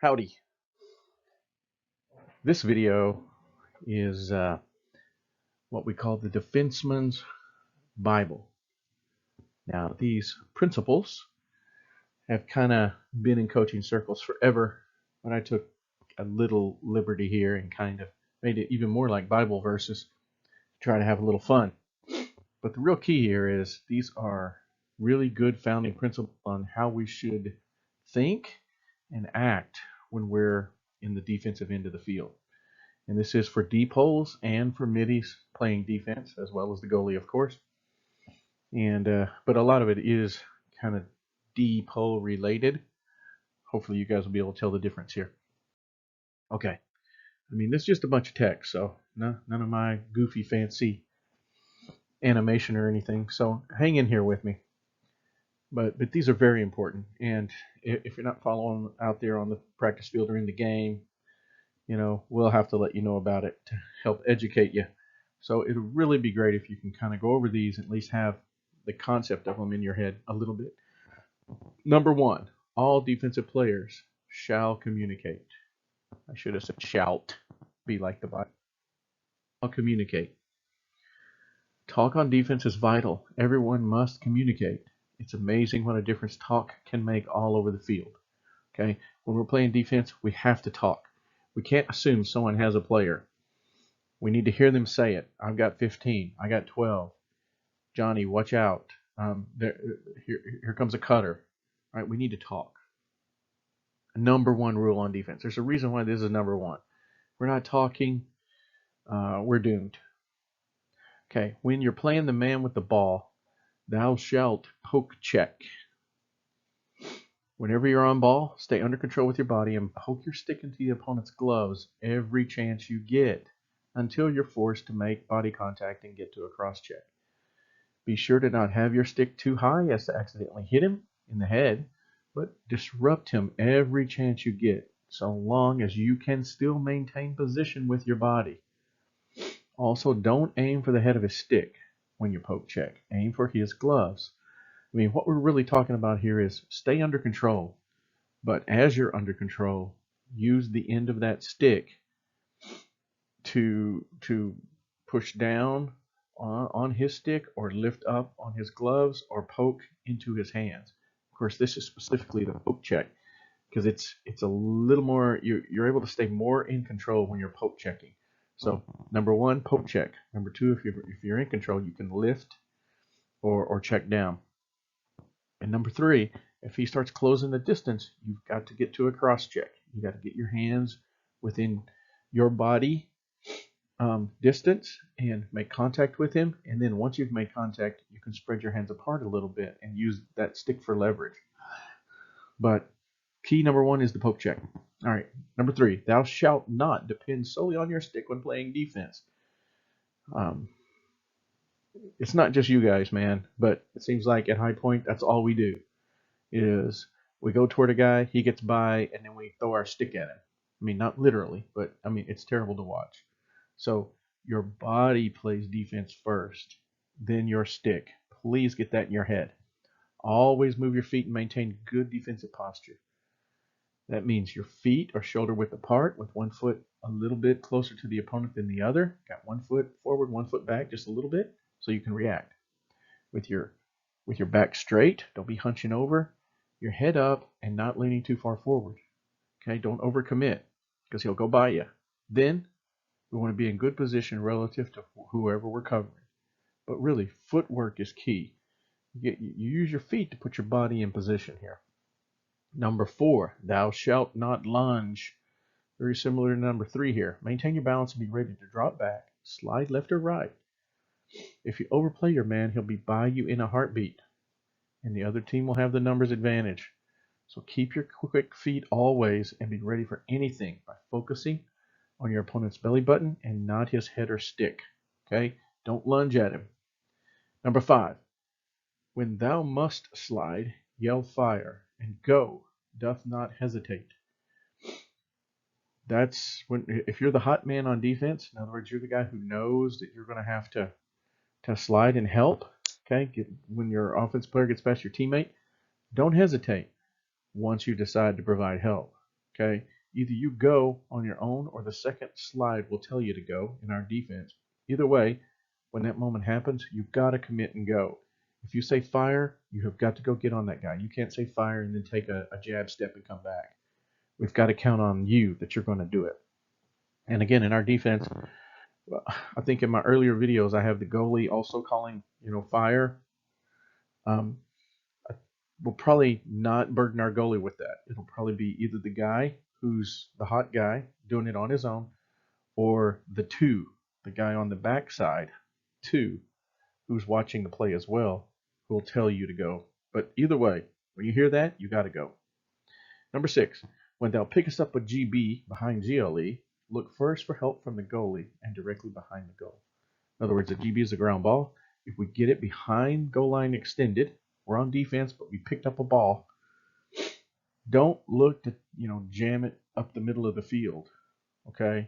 Howdy. This video is what we call the Defenseman's Bible. Now, these principles have kind of been in coaching circles forever, but I took a little liberty here and kind of made it even more like Bible verses to try to have a little fun. But the real key here is these are really good founding principles on how we should think and act when we're in the defensive end of the field. And this is for deep holes and for middies playing defense, as well as the goalie, of course. And but a lot of it is kind of deep hole related. Hopefully you guys will be able to tell the difference here. Okay. I mean, this is just a bunch of text, so none of my goofy fancy animation or anything. So hang in here with me. But these are very important. And if you're not following out there on the practice field or in the game, we'll have to let you know about it to help educate you. So it'll really be great if you can kind of go over these and at least have the concept of them in your head a little bit. Number one, all defensive players shall communicate. I should have said shout, be like the Bible. I'll communicate. Talk on defense is vital. Everyone must communicate. It's amazing what a difference talk can make all over the field. Okay, when we're playing defense, we have to talk. We can't assume someone has a player. We need to hear them say it. I've got 15. I got 12. Johnny, watch out. Here comes a cutter. All right, we need to talk. Number one rule on defense. There's a reason why this is number one. We're not talking. We're doomed. Okay, when you're playing the man with the ball, thou shalt poke check. Whenever you're on ball, stay under control with your body and poke your stick into the opponent's gloves every chance you get until you're forced to make body contact and get to a cross check. Be sure to not have your stick too high as to accidentally hit him in the head, but disrupt him every chance you get, so long as you can still maintain position with your body. Also, don't aim for the head of his stick when you poke check. Aim for his gloves. I mean, what we're really talking about here is stay under control, but as you're under control, use the end of that stick to push down on his stick or lift up on his gloves or poke into his hands. Of course, this is specifically the poke check because it's a little more, you're able to stay more in control when you're poke checking. So number one, poke check. Number two, if you're in control, you can lift or check down. And number three, if he starts closing the distance, you've got to get to a cross check. You got to get your hands within your body distance and make contact with him. And then once you've made contact, you can spread your hands apart a little bit and use that stick for leverage. But key number one is the poke check. All right, number three, thou shalt not depend solely on your stick when playing defense. It's not just you guys, man, but it seems like at High Point, that's all we do is we go toward a guy, he gets by, and then we throw our stick at him. I mean, not literally, but I mean, it's terrible to watch. So your body plays defense first, then your stick. Please get that in your head. Always move your feet and maintain good defensive posture. That means your feet are shoulder width apart with one foot a little bit closer to the opponent than the other. Got one foot forward, one foot back, just a little bit, so you can react. With your back straight, don't be hunching over, your head up and not leaning too far forward. Okay, don't overcommit because he'll go by you. Then we want to be in good position relative to whoever we're covering. But really, footwork is key. You use your feet to put your body in position here. Number four, thou shalt not lunge. Very similar to number three here. Maintain your balance and be ready to drop back, slide left or right. If you overplay your man, he'll be by you in a heartbeat, and the other team will have the numbers advantage. So keep your quick feet always and be ready for anything by focusing on your opponent's belly button and not his head or stick. Okay? Don't lunge at him. Number five, when thou must slide, yell fire and go, doth not hesitate. That's when, if you're the hot man on defense, in other words, you're the guy who knows that you're going to have to slide and help. Okay? When your offense player gets past your teammate, don't hesitate once you decide to provide help. Okay, either you go on your own or the second slide will tell you to go in our defense. Either way, when that moment happens, you've got to commit and go. If you say fire, you have got to go get on that guy. You can't say fire and then take a jab step and come back. We've got to count on you that you're going to do it. And again, in our defense, I think in my earlier videos, I have the goalie also calling, fire. We'll probably not burden our goalie with that. It'll probably be either the guy who's the hot guy doing it on his own, or the guy on the backside, who's watching the play as well, who will tell you to go. But either way, when you hear that, you got to go. Number 6, when thou pickest up a GB behind GLE, look first for help from the goalie and directly behind the goal. In other words, a GB is a ground ball. If we get it behind goal line extended, we're on defense, but we picked up a ball. Don't look to, jam it up the middle of the field. Okay?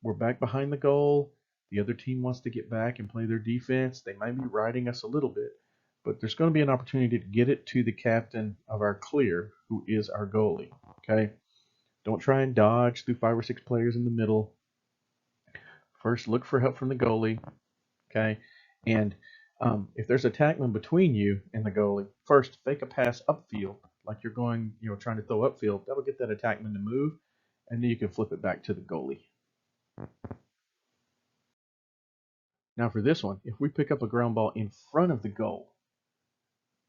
We're back behind the goal. The other team wants to get back and play their defense. They might be riding us a little bit, but there's going to be an opportunity to get it to the captain of our clear, who is our goalie. Okay? Don't try and dodge through 5 or 6 players in the middle. First, look for help from the goalie. Okay? And if there's a tackman between you and the goalie, first fake a pass upfield, like you're going, trying to throw upfield. That'll get that attackman to move, and then you can flip it back to the goalie. Now for this one, if we pick up a ground ball in front of the goal,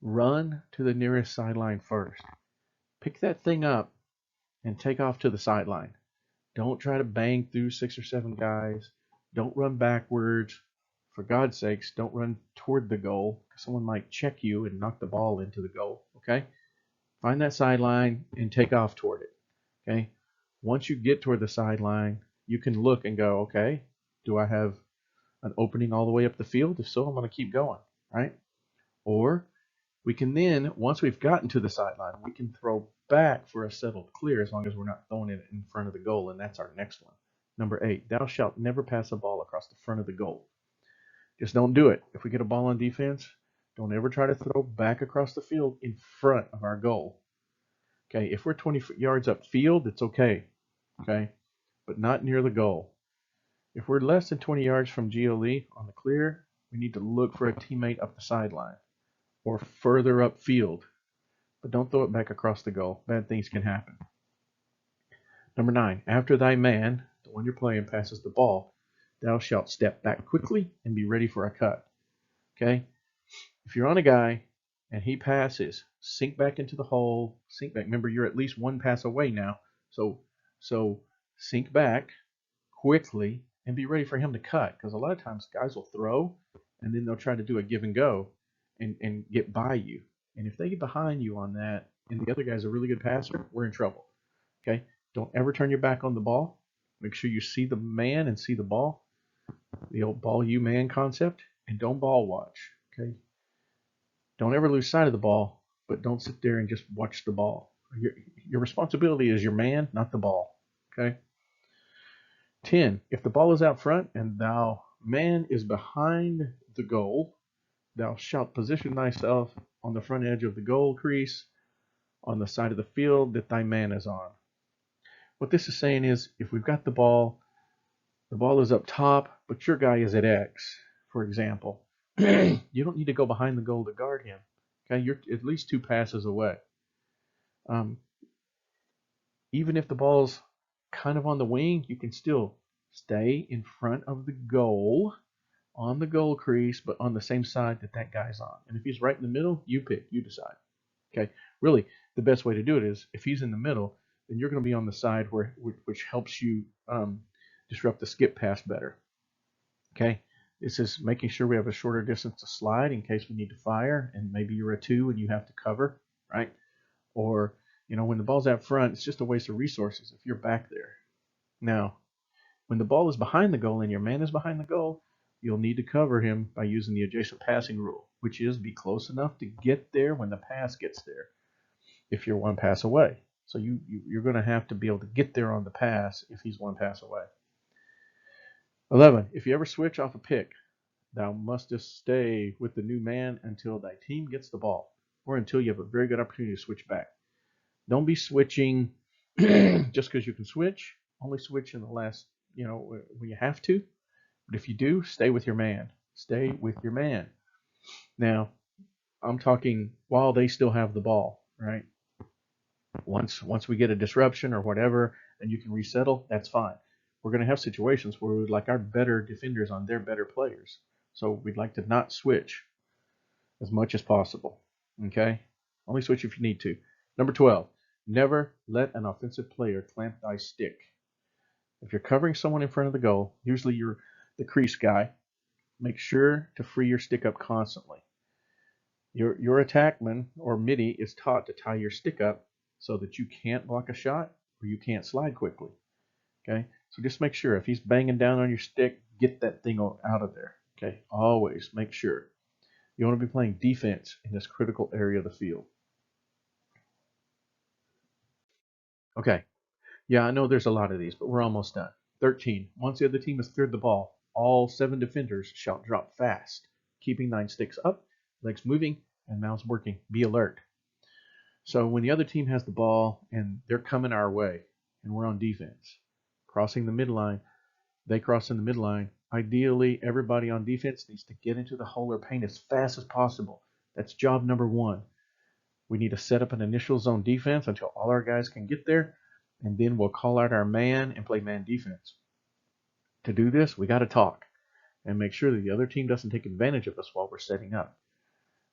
run to the nearest sideline first. Pick that thing up and take off to the sideline. Don't try to bang through 6 or 7 guys. Don't run backwards. For God's sakes, don't run toward the goal. Someone might check you and knock the ball into the goal. Okay? Find that sideline and take off toward it. Okay? Once you get toward the sideline, you can look and go, okay, do I have an opening all the way up the field? If so, I'm going to keep going, right? Or we can then, once we've gotten to the sideline, we can throw back for a settled clear as long as we're not throwing it in front of the goal, and that's our next one. Number 8, thou shalt never pass a ball across the front of the goal. Just don't do it. If we get a ball on defense, don't ever try to throw back across the field in front of our goal. Okay, if we're 20 yards upfield, it's okay. Okay, but not near the goal. If we're less than 20 yards from GLE on the clear, we need to look for a teammate up the sideline or further upfield. But don't throw it back across the goal. Bad things can happen. Number 9, after thy man, the one you're playing, passes the ball, thou shalt step back quickly and be ready for a cut. Okay? If you're on a guy and he passes, sink back into the hole, sink back. Remember, you're at least one pass away now. So sink back quickly and be ready for him to cut. Because a lot of times guys will throw and then they'll try to do a give and go and get by you. And if they get behind you on that and the other guy's a really good passer, we're in trouble. Okay? Don't ever turn your back on the ball. Make sure you see the man and see the ball. The old ball you man concept. And don't ball watch. Okay? Don't ever lose sight of the ball, but don't sit there and just watch the ball. Your responsibility is your man, not the ball. Okay? 10. If the ball is out front and thou man is behind the goal, thou shalt position thyself on the front edge of the goal crease on the side of the field that thy man is on. What this is saying is, if we've got the ball is up top, but your guy is at X, for example, you don't need to go behind the goal to guard him. Okay, you're at least 2 passes away. Even if the ball's kind of on the wing, you can still stay in front of the goal on the goal crease, but on the same side that guy's on. And if he's right in the middle, you pick, you decide. Okay, really, the best way to do it is if he's in the middle, then you're going to be on the side which helps you disrupt the skip pass better. Okay, this is making sure we have a shorter distance to slide in case we need to fire, and maybe you're a 2 and you have to cover, right? Or, when the ball's out front, it's just a waste of resources if you're back there. Now, when the ball is behind the goal and your man is behind the goal, you'll need to cover him by using the adjacent passing rule, which is be close enough to get there when the pass gets there if you're 1 pass away. So you're going to have to be able to get there on the pass if he's 1 pass away. 11. If you ever switch off a pick, thou mustest stay with the new man until thy team gets the ball, or until you have a very good opportunity to switch back. Don't be switching Just because you can switch, only switch in the last, when you have to. But if you do, stay with your man. Stay with your man. Now, I'm talking while they still have the ball, right? Once we get a disruption or whatever, and you can resettle, that's fine. We're going to have situations where we'd like our better defenders on their better players. So we'd like to not switch as much as possible. Okay? Only switch if you need to. Number 12, never let an offensive player clamp thy stick. If you're covering someone in front of the goal, usually you're the crease guy, make sure to free your stick up constantly. Your attackman or midi is taught to tie your stick up so that you can't block a shot or you can't slide quickly. Okay, so just make sure if he's banging down on your stick, get that thing out of there. Okay, always make sure. You want to be playing defense in this critical area of the field. Okay, yeah, I know there's a lot of these, but we're almost done. 13. Once the other team has cleared the ball, all 7 defenders shall drop fast, keeping thine sticks up, legs moving, and mouths working. Be alert. So when the other team has the ball and they're coming our way, and we're on defense, crossing the midline, they cross in the midline. Ideally, everybody on defense needs to get into the hole or paint as fast as possible. That's job number 1. We need to set up an initial zone defense until all our guys can get there, and then we'll call out our man and play man defense. To do this, we got to talk and make sure that the other team doesn't take advantage of us while we're setting up.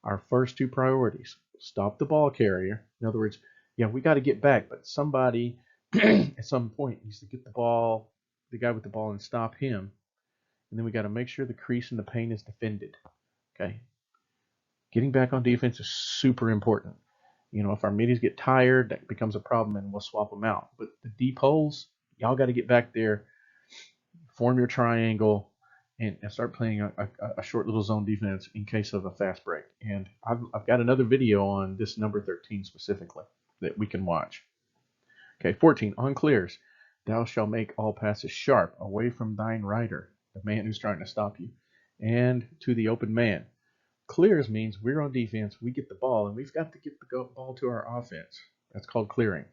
Our first 2 priorities: stop the ball carrier. In other words, yeah, we got to get back, but somebody at some point needs to get the ball, the guy with the ball, and stop him. And then we got to make sure the crease and the paint is defended. Okay. Getting back on defense is super important. If our middies get tired, that becomes a problem, and we'll swap them out. But the deep holes, y'all got to get back there, form your triangle, and start playing a short little zone defense in case of a fast break. And I've got another video on this number 13 specifically that we can watch. Okay, 14. On clears, thou shalt make all passes sharp, away from thine rider, the man who's trying to stop you, and to the open man. Clears means we're on defense, we get the ball, and we've got to get the ball to our offense. That's called clearing.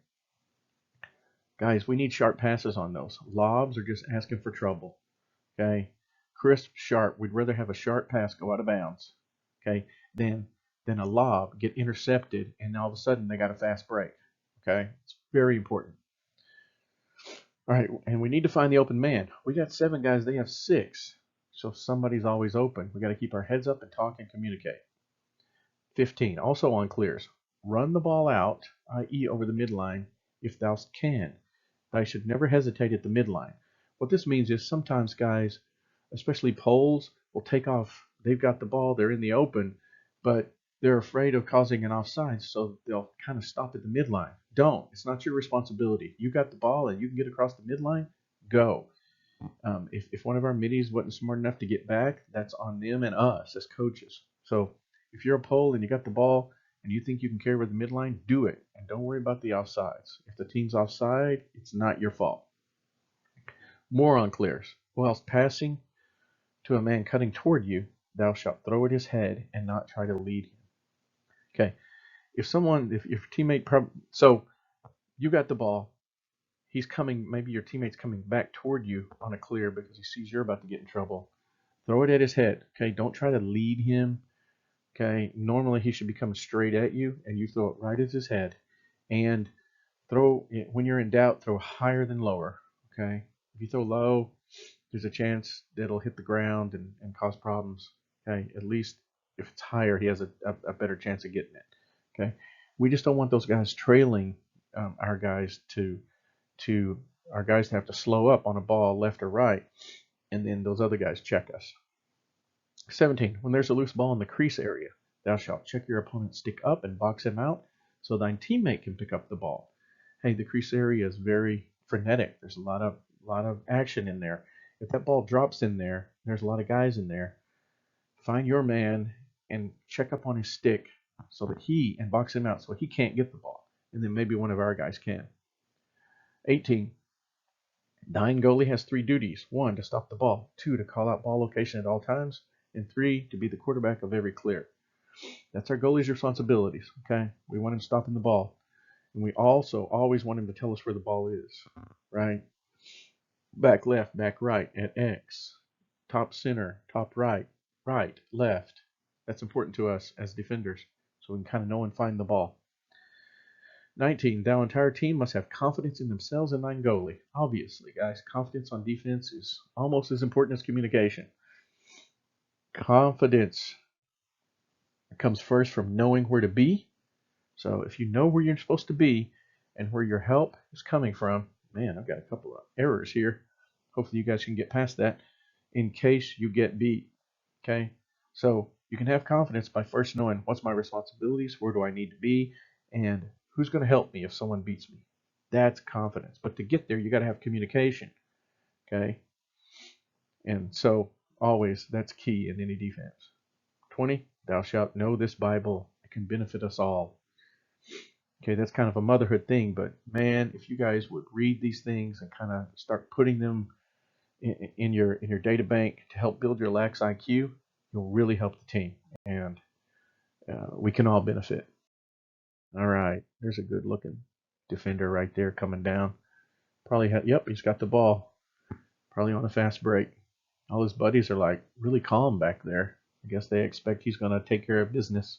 Guys, we need sharp passes on those. Lobs are just asking for trouble. Okay, crisp, sharp. We'd rather have a sharp pass go out of bounds, okay, than a lob get intercepted and all of a sudden they got a fast break. Okay, it's very important. All right, and we need to find the open man. We got 7 guys, they have 6. So somebody's always open. We got to keep our heads up and talk and communicate. 15. Also on clears, run the ball out, i.e. over the midline, if thou can. Thou should never hesitate at the midline. What this means is sometimes guys, especially poles, will take off. They've got the ball, they're in the open, but they're afraid of causing an offside, so they'll kind of stop at the midline. Don't. It's not your responsibility. You got the ball and you can get across the midline, go. If one of our middies wasn't smart enough to get back, that's on them and us as coaches. So if you're a pole and you got the ball and you think you can carry over the midline, do it. And don't worry about the offsides. If the team's offside, it's not your fault. More on clears. Whilst passing to a man cutting toward you, thou shalt throw at his head and not try to lead him. Okay. If your teammate, so you got the ball, he's coming, maybe your teammate's coming back toward you on a clear because he sees you're about to get in trouble. Throw it at his head. Okay. Don't try to lead him. Okay. Normally he should be coming straight at you and you throw it right at his head. And when you're in doubt, throw higher than lower. Okay. If you throw low, there's a chance that it'll hit the ground and cause problems. Okay. At least if it's higher, he has a better chance of getting it. Okay. We just don't want those guys trailing our guys to have to slow up on a ball left or right, and then those other guys check us. 17. When there's a loose ball in the crease area, thou shalt check your opponent's stick up and box him out so thine teammate can pick up the ball. Hey, the crease area is very frenetic. There's a lot of action in there. If that ball drops in there, there's a lot of guys in there. Find your man and check up on his stick so that and box him out so he can't get the ball, and then maybe one of our guys can. 18. Thine goalie has 3 duties. 1, to stop the ball. 2, to call out ball location at all times. And 3, to be the quarterback of every clear. That's our goalie's responsibilities. Okay, we want him stopping the ball. And we also always want him to tell us where the ball is, right? Back left, back right at X, top center, top right, right, left. That's important to us as defenders, so we can kind of know and find the ball. 19, the entire team must have confidence in themselves and their goalie. Obviously, guys, confidence on defense is almost as important as communication. Confidence comes first from knowing where to be. So if you know where you're supposed to be and where your help is coming from, man, I've got a couple of errors here. Hopefully you guys can get past that in case you get beat. Okay? So you can have confidence by first knowing what's my responsibilities, where do I need to be, and who's going to help me if someone beats me. That's confidence. But to get there, you got to have communication. Okay? And so always that's key in any defense. 20, thou shalt know this Bible. It can benefit us all. Okay, that's kind of a motherhood thing, but man, if you guys would read these things and kind of start putting them in your data bank to help build your lax IQ, you'll really help the team, and we can all benefit. All right, there's a good looking defender right there coming down. Probably yep, he's got the ball. Probably on a fast break. All his buddies are like really calm back there. I guess they expect he's going to take care of business.